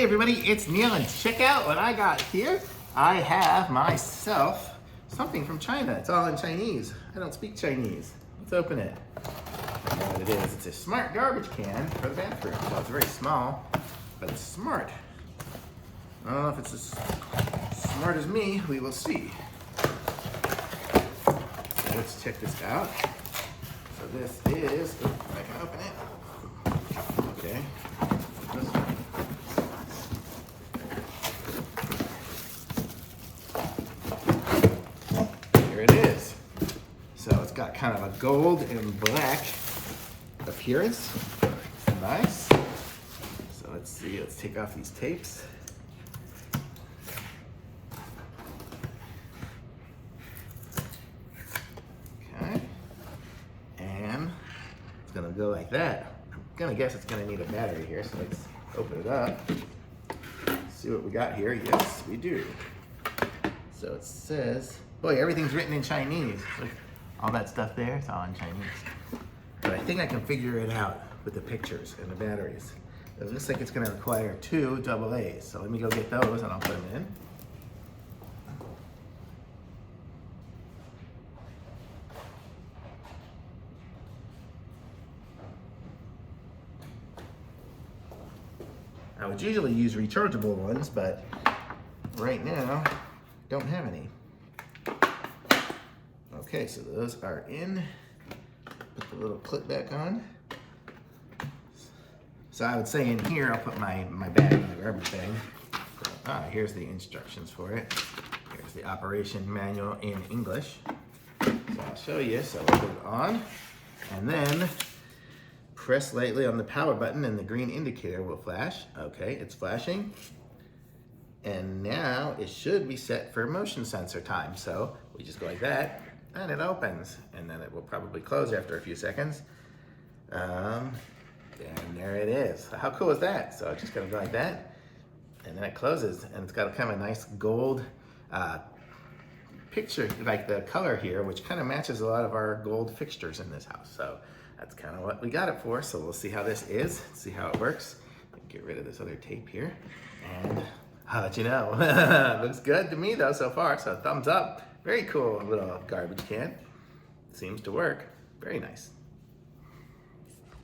Hey everybody, it's Neil, and check out what I got here. I have myself something from China. It's all in Chinese. I don't speak Chinese. Let's open it. I know what it is. It's a smart garbage can for the bathroom. So it's very small, but it's smart. I don't know if it's as smart as me. We will see. So let's check this out. So this is, if I can open it. Okay. This one. Here it is. So it's got kind of a gold and black appearance. Nice. So let's see, let's take off these tapes. Okay. And it's gonna go like that. I'm gonna guess it's gonna need a battery here, so let's open it up. See what we got here. Yes, we do. So it says, boy, everything's written in Chinese. Look, all that stuff there, it's all in Chinese. But I think I can figure it out with the pictures and the batteries. It looks like it's gonna require 2 AA's. So let me go get those and I'll put them in. I would usually use rechargeable ones, but right now, don't have any. Okay, so those are in. Put the little clip back on. So I would say in here, I'll put my bag in the garbage bag. Here's the instructions for it. Here's the operation manual in English. So I'll show you. So we'll put it on, and then press lightly on the power button and the green indicator will flash. Okay, it's flashing. And now it should be set for motion sensor time. So we just go like that and it opens, and then it will probably close after a few seconds. And there it is. How cool is that? So it's just gonna go like that, and then it closes, and it's got a kind of a nice gold picture, like the color here, which kind of matches a lot of our gold fixtures in this house. So that's kind of what we got it for. So we'll see how this is, see how it works. Get rid of this other tape here, and I'll let you know. Looks good to me though so far, so thumbs up. Very cool little garbage can. Seems to work. Very nice.